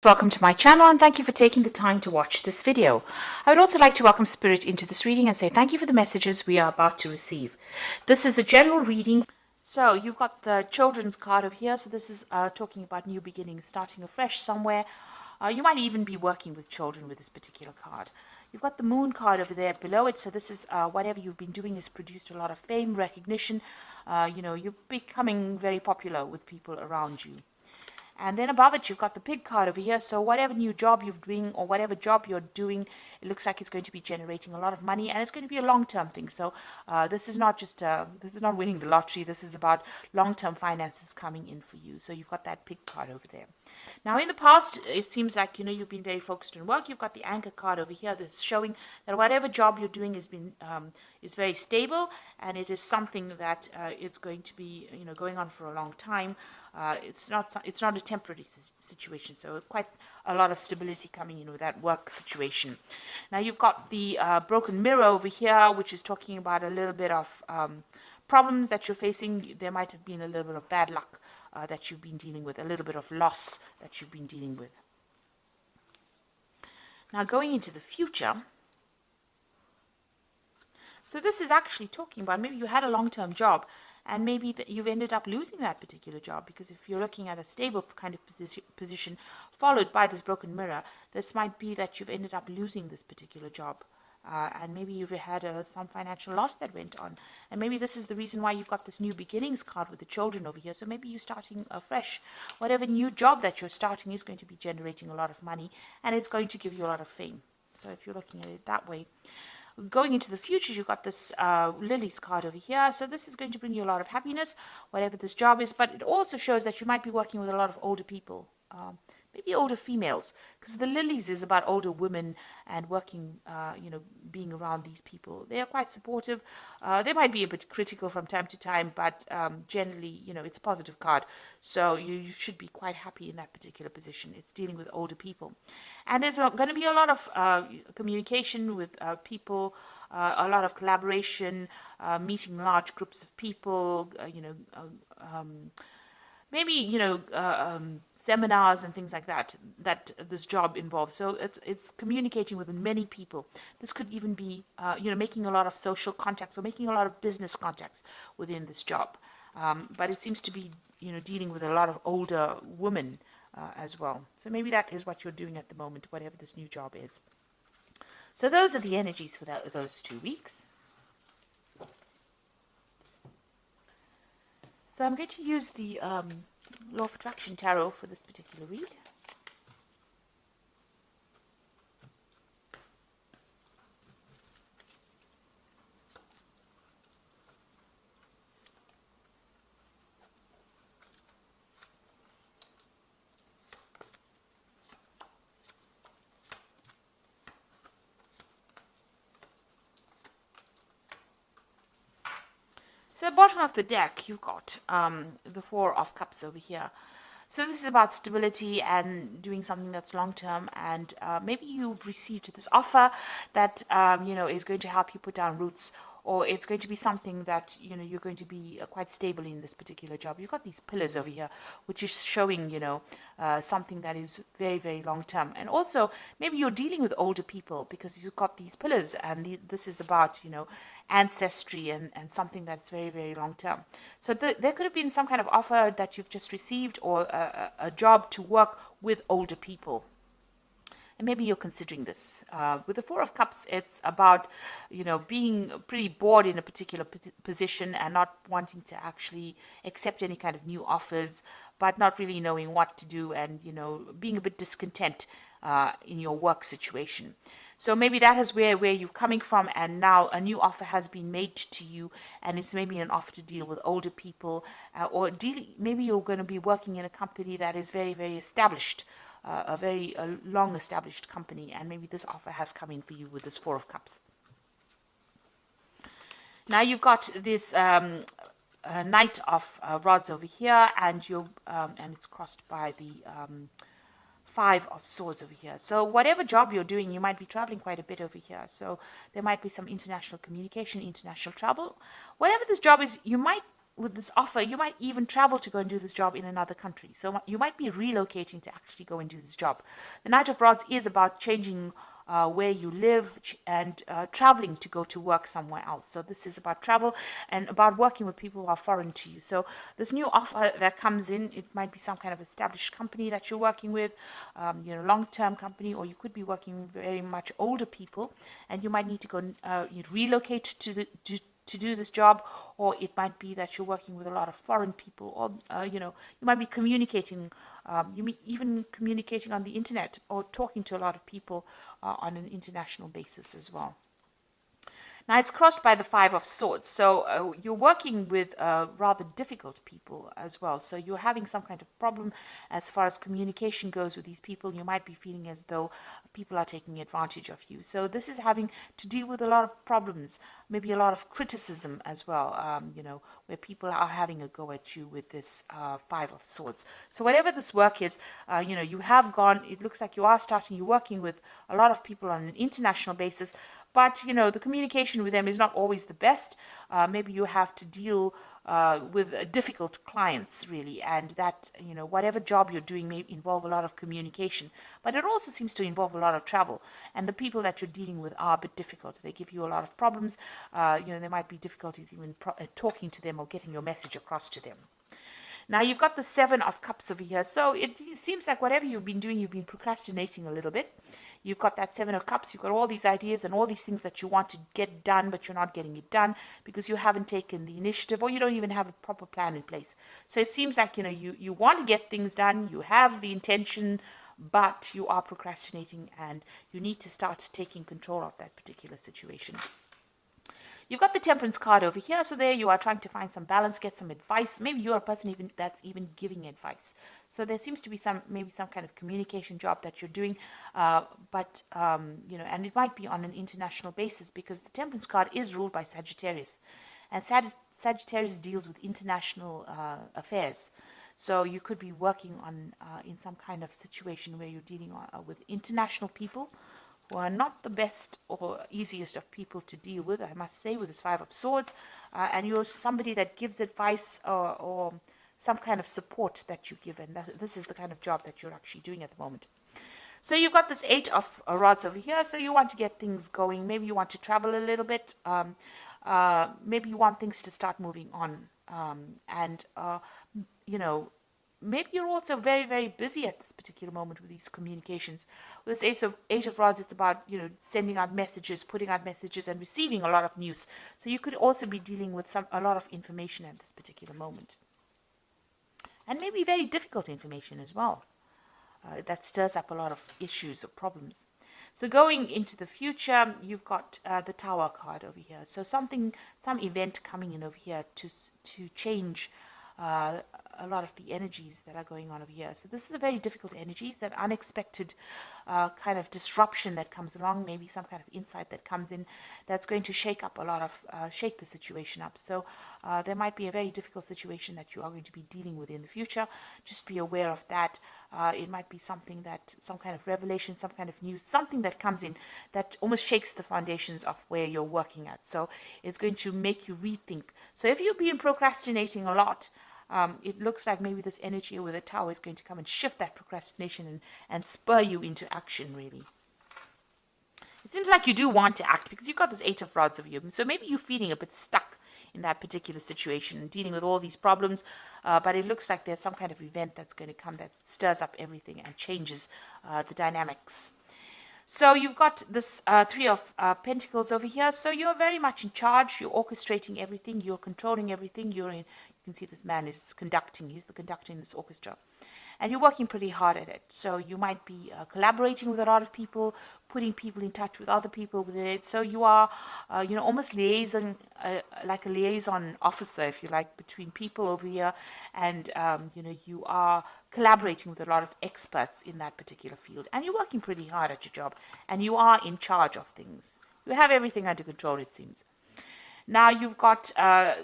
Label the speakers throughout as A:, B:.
A: Welcome to my channel and thank you for taking the time to watch this video. I would also like to welcome Spirit into this reading and say thank you for the messages we are about to receive. This is a general reading. So you've got the children's card over here. So this is talking about new beginnings, starting afresh somewhere. You might even be working with children with this particular card. You've got the moon card over there below it. So this is whatever you've been doing has produced a lot of fame, recognition. You're becoming very popular with people around you. And then above it, you've got the pig card over here. So whatever new job you're doing or whatever job you're doing, it looks like it's going to be generating a lot of money and it's going to be a long-term thing. So this is not just, this is not winning the lottery. This is about long-term finances coming in for you. So you've got that pig card over there. Now in the past, it seems like, you've been very focused on work. You've got the anchor card over here that's showing that whatever job you're doing is very stable and it is something that it's going to be, going on for a long time. It's not a temporary situation, so quite a lot of stability coming in with that work situation. Now you've got the broken mirror over here, which is talking about a little bit of problems that you're facing. There might have been a little bit of bad luck that you've been dealing with, a little bit of loss that you've been dealing with. Now going into the future, so this is actually talking about maybe you had a long-term job and maybe you've ended up losing that particular job, because if you're looking at a stable kind of position followed by this broken mirror, this might be that you've ended up losing this particular job. And maybe you've had some financial loss that went on. And maybe this is the reason why you've got this new beginnings card with the children over here. So maybe you're starting afresh. Whatever new job that you're starting is going to be generating a lot of money and it's going to give you a lot of fame. So if you're looking at it that way. Going into the future, you've got this Lily's card over here. So this is going to bring you a lot of happiness, whatever this job is. But it also shows that you might be working with a lot of older people, maybe older females, because the Lilies is about older women and working, being around these people. They are quite supportive. They might be a bit critical from time to time, but generally, it's a positive card. So you should be quite happy in that particular position. It's dealing with older people. And there's going to be a lot of communication with people, a lot of collaboration, meeting large groups of people, maybe seminars and things like that this job involves. So it's communicating with many people. This could even be making a lot of social contacts or making a lot of business contacts within this job. But it seems to be dealing with a lot of older women as well. So maybe that is what you're doing at the moment, whatever this new job is. So those are the energies for those 2 weeks. So I'm going to use the Law of Attraction Tarot for this particular read. So bottom of the deck, you've got the Four of Cups over here. So this is about stability and doing something that's long-term, and maybe you've received this offer that, is going to help you put down roots, or it's going to be something that, you're going to be quite stable in this particular job. You've got these pillars over here, which is showing, something that is very, very long-term. And also, maybe you're dealing with older people because you've got these pillars, and this is about, ancestry and something that's very, very long-term. So there could have been some kind of offer that you've just received, or a job to work with older people. And maybe you're considering this. With the Four of Cups, it's about, being pretty bored in a particular position and not wanting to actually accept any kind of new offers, but not really knowing what to do and, being a bit discontent in your work situation. So maybe that is where you're coming from, and now a new offer has been made to you, and it's maybe an offer to deal with older people, or maybe you're going to be working in a company that is very, very established, a very long-established company, and maybe this offer has come in for you with this Four of Cups. Now you've got this Knight of Rods over here, and it's crossed by the Five of Swords over here. So whatever job you're doing, you might be traveling quite a bit over here. So there might be some international communication, international travel. Whatever this job is, you might with this offer, you might even travel to go and do this job in another country. So you might be relocating to actually go and do this job. The Knight of Rods is about changing where you live and traveling to go to work somewhere else. So this is about travel and about working with people who are foreign to you. So this new offer that comes in, it might be some kind of established company that you're working with, long-term company, or you could be working with very much older people, and you might need to go you'd relocate to do this job, or it might be that you're working with a lot of foreign people, or you might be communicating, you may even communicating on the internet or talking to a lot of people on an international basis as well. Now it's crossed by the Five of Swords, so you're working with rather difficult people as well. So you're having some kind of problem as far as communication goes with these people. You might be feeling as though people are taking advantage of you. So this is having to deal with a lot of problems, maybe a lot of criticism as well, where people are having a go at you with this Five of Swords. So whatever this work is, you have gone, it looks like you're working with a lot of people on an international basis, but, the communication with them is not always the best. Maybe you have to deal with difficult clients, really. And that, whatever job you're doing may involve a lot of communication. But it also seems to involve a lot of travel. And the people that you're dealing with are a bit difficult. They give you a lot of problems. There might be difficulties even talking to them or getting your message across to them. Now you've got the Seven of Cups over here. So it seems like whatever you've been doing, you've been procrastinating a little bit. You've got that Seven of Cups. You've got all these ideas and all these things that you want to get done, but you're not getting it done because you haven't taken the initiative, or you don't even have a proper plan in place. So it seems like, you want to get things done. You have the intention, but you are procrastinating, and you need to start taking control of that particular situation. You've got the Temperance card over here, so there you are trying to find some balance, get some advice. Maybe you're a person that's even giving advice. So there seems to be maybe some kind of communication job that you're doing, and it might be on an international basis, because the Temperance card is ruled by Sagittarius, and Sagittarius deals with international affairs. So you could be working on in some kind of situation where you're dealing with international people, who are not the best or easiest of people to deal with, I must say, with this Five of Swords. And you're somebody that gives advice or some kind of support that you give. And this is the kind of job that you're actually doing at the moment. So you've got this Eight of Rods over here. So you want to get things going. Maybe you want to travel a little bit. Maybe you want things to start moving on. Maybe you're also very, very busy at this particular moment with these communications. With this Eight of Rods, it's about, sending out messages, putting out messages, and receiving a lot of news. So you could also be dealing with a lot of information at this particular moment. And maybe very difficult information as well. That stirs up a lot of issues or problems. So going into the future, you've got the Tower card over here. So some event coming in over here to change a lot of the energies that are going on over here. So this is a very difficult energy. It's that unexpected kind of disruption that comes along, maybe some kind of insight that comes in that's going to shake the situation up. So there might be a very difficult situation that you are going to be dealing with in the future. Just be aware of that. It might be some kind of revelation, some kind of news, something that comes in that almost shakes the foundations of where you're working at. So it's going to make you rethink. So if you've been procrastinating a lot, it looks like maybe this energy with the Tower is going to come and shift that procrastination and spur you into action, really. It seems like you do want to act because you've got this Eight of Rods over you. So maybe you're feeling a bit stuck in that particular situation and dealing with all these problems. But it looks like there's some kind of event that's going to come that stirs up everything and changes the dynamics. So you've got this Three of Pentacles over here. So you're very much in charge. You're orchestrating everything. You're controlling everything. You can see this man is conducting. He's the conductor in this orchestra. And you're working pretty hard at it. So you might be collaborating with a lot of people, putting people in touch with other people with it. So you are, almost liaison, like a liaison officer, if you like, between people over here. And, you are collaborating with a lot of experts in that particular field. And you're working pretty hard at your job. And you are in charge of things. You have everything under control, it seems. Now you've got,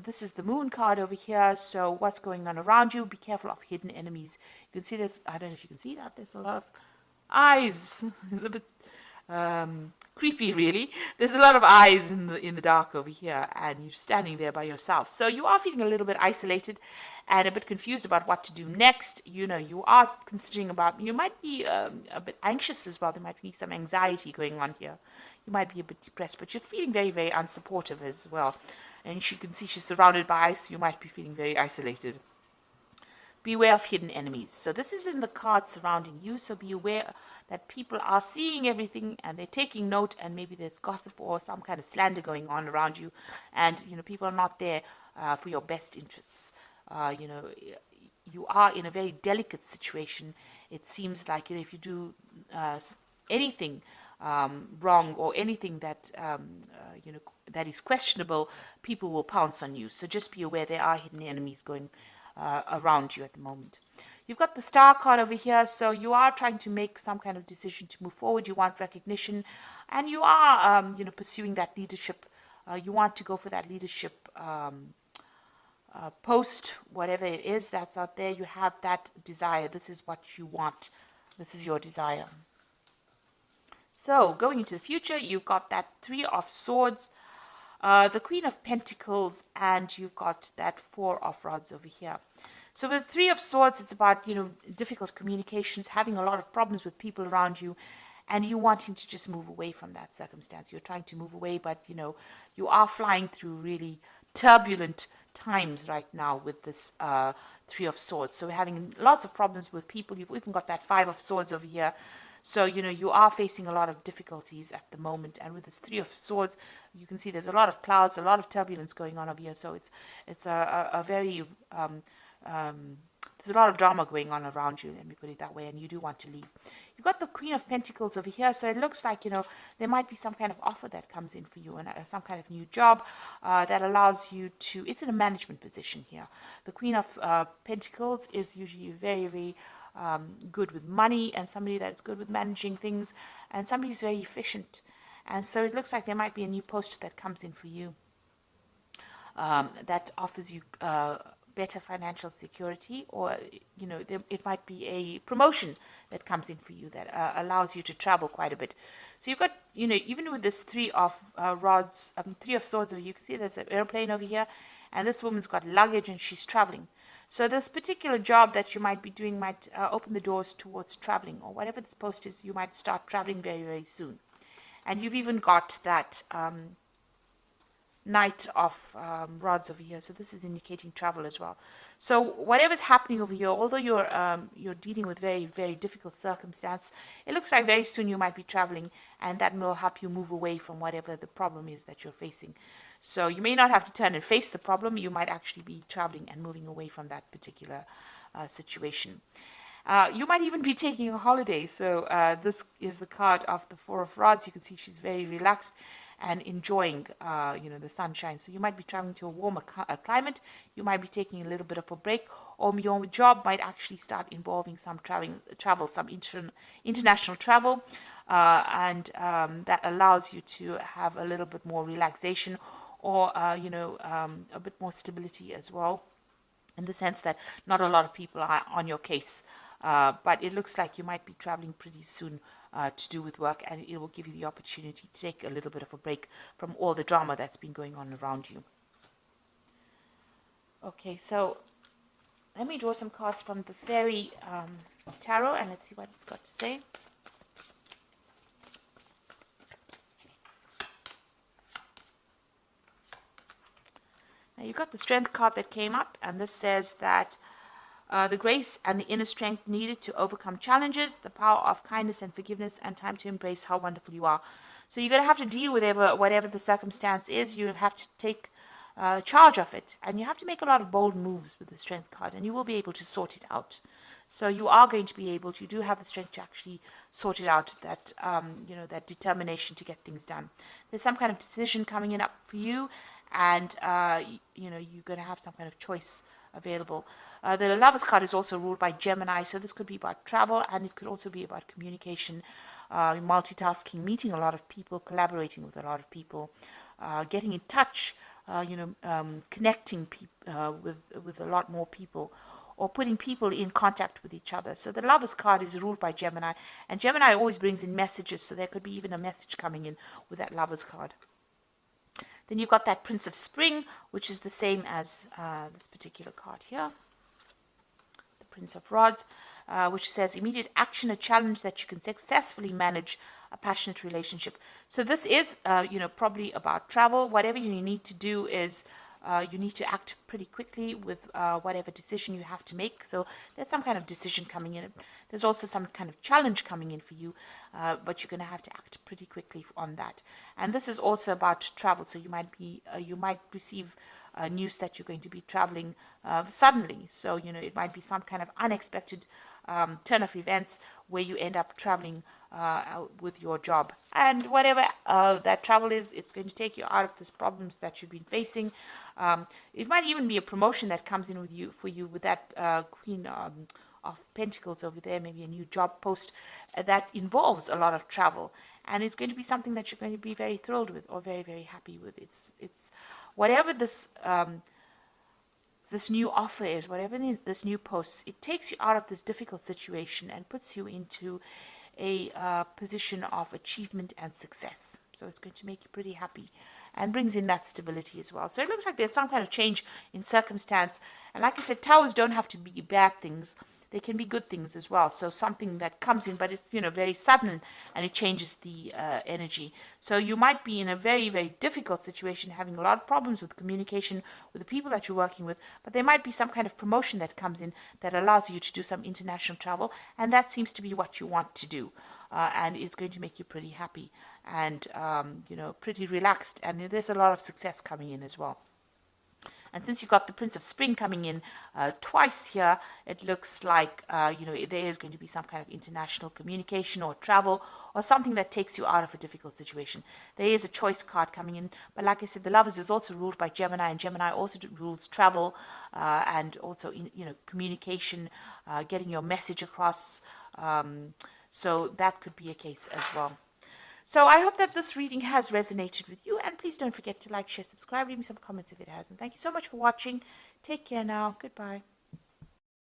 A: this is the Moon card over here. So what's going on around you? Be careful of hidden enemies. You can see this, I don't know if you can see that. There's a lot of eyes. It's a bit creepy, really. There's a lot of eyes in the dark over here, and you're standing there by yourself. So you are feeling a little bit isolated and a bit confused about what to do next. You know, you are considering about, you might be a bit anxious as well. There might be some anxiety going on here. You might be a bit depressed, but you're feeling very, very unsupportive as well. And you can see she's surrounded by ice. You might be feeling very isolated. Beware of hidden enemies. So this is in the card surrounding you. So be aware that people are seeing everything and they're taking note, and maybe there's gossip or some kind of slander going on around you. And, you know, people are not there for your best interests. You know, you are in a very delicate situation. It seems like, you know, if you do anything wrong or anything that, you know, that is questionable, people will pounce on you. So just be aware there are hidden enemies going around you at the moment. You've got the star card over here, so you are trying to make some kind of decision to move forward. You want recognition, and you are, you know, pursuing that leadership. You want to go for that leadership post, whatever it is that's out there. You have that desire. This is what you want. This is your desire. So going into the future, you've got that Three of Swords, the Queen of Pentacles, and you've got that Four of Rods over here. So with the Three of Swords, it's about, you know, difficult communications, having a lot of problems with people around you, and you wanting to just move away from that circumstance. You're trying to move away, but, you know, you are flying through really turbulent times right now with this Three of Swords. So we're having lots of problems with people. You've even got that Five of Swords over here. So, you know, you are facing a lot of difficulties at the moment. And with this Three of Swords, you can see there's a lot of clouds, a lot of turbulence going on over here. So it's a very, there's a lot of drama going on around you, let me put it that way, and you do want to leave. You've got the Queen of Pentacles over here. So it looks like, you know, there might be some kind of offer that comes in for you, and some kind of new job that allows you to, it's in a management position here. The Queen of Pentacles is usually very, very good with money, and somebody that's good with managing things, and somebody who's very efficient. And so it looks like there might be a new post that comes in for you that offers you better financial security, or, you know, it might be a promotion that comes in for you that allows you to travel quite a bit. So you've got, you know, even with this Three of Rods, Three of Swords over, you can see there's an airplane over here, and this woman's got luggage and she's traveling. So this particular job that you might be doing might open the doors towards traveling, or whatever this post is, you might start traveling very, very soon. And you've even got that Knight of Rods over here. So this is indicating travel as well. So whatever's happening over here, although you're dealing with very, very difficult circumstance, it looks like very soon you might be traveling, and that will help you move away from whatever the problem is that you're facing. So you may not have to turn and face the problem. You might actually be traveling and moving away from that particular situation. You might even be taking a holiday. So this is the card of the Four of Rods. You can see she's very relaxed and enjoying, you know, the sunshine. So you might be traveling to a warmer climate. You might be taking a little bit of a break, or your job might actually start involving some travel, some international travel, and that allows you to have a little bit more relaxation, or, you know, a bit more stability as well, in the sense that not a lot of people are on your case. But it looks like you might be traveling pretty soon to do with work, and it will give you the opportunity to take a little bit of a break from all the drama that's been going on around you. Okay, so let me draw some cards from the Fairy Tarot, and let's see what it's got to say. Now you've got the Strength card that came up, and this says that the grace and the inner strength needed to overcome challenges, the power of kindness and forgiveness, and time to embrace how wonderful you are. So you're going to have to deal with whatever the circumstance is. You have to take charge of it, and you have to make a lot of bold moves with the Strength card, and you will be able to sort it out. So you are going to be able to, you do have the strength to actually sort it out, that, you know, that determination to get things done. There's some kind of decision coming in up for you, and, you know, you're going to have some kind of choice available. The Lovers card is also ruled by Gemini, so this could be about travel, and it could also be about communication, multitasking, meeting a lot of people, collaborating with a lot of people, getting in touch, you know, connecting with a lot more people, or putting people in contact with each other. So the Lovers card is ruled by Gemini, and Gemini always brings in messages, so there could be even a message coming in with that Lovers card. Then you've got that Prince of Spring, which is the same as this particular card here. The Prince of Rods, which says immediate action, a challenge that you can successfully manage, a passionate relationship. So this is, probably about travel. Whatever you need to do is you need to act pretty quickly with whatever decision you have to make. So there's some kind of decision coming in. There's also some kind of challenge coming in for you, but you're going to have to act pretty quickly on that. And this is also about travel. So you might receive news that you're going to be traveling suddenly. So it might be some kind of unexpected turn of events where you end up traveling with your job, and whatever that travel is, it's going to take you out of these problems that you've been facing. It might even be a promotion that comes in for you with that Queen of Pentacles over there, maybe a new job post that involves a lot of travel, and it's going to be something that you're going to be very thrilled with or very, very happy with. It's whatever this new offer is, whatever this new post, it takes you out of this difficult situation and puts you into a position of achievement and success. So it's going to make you pretty happy and brings in that stability as well. So it looks like there's some kind of change in circumstance. And like I said, towers don't have to be bad things. They can be good things as well. So something that comes in, but it's, very sudden, and it changes the energy. So you might be in a very, very difficult situation, having a lot of problems with communication with the people that you're working with, but there might be some kind of promotion that comes in that allows you to do some international travel, and that seems to be what you want to do. And it's going to make you pretty happy and, pretty relaxed. And there's a lot of success coming in as well. And since you've got the Prince of Spring coming in twice here, it looks like, there is going to be some kind of international communication or travel or something that takes you out of a difficult situation. There is a choice card coming in. But like I said, the Lovers is also ruled by Gemini, and Gemini also rules travel and also, communication, getting your message across. So that could be a case as well. So I hope that this reading has resonated with you, and please don't forget to like, share, subscribe, leave me some comments if it has. And thank you so much for watching. Take care now. Goodbye.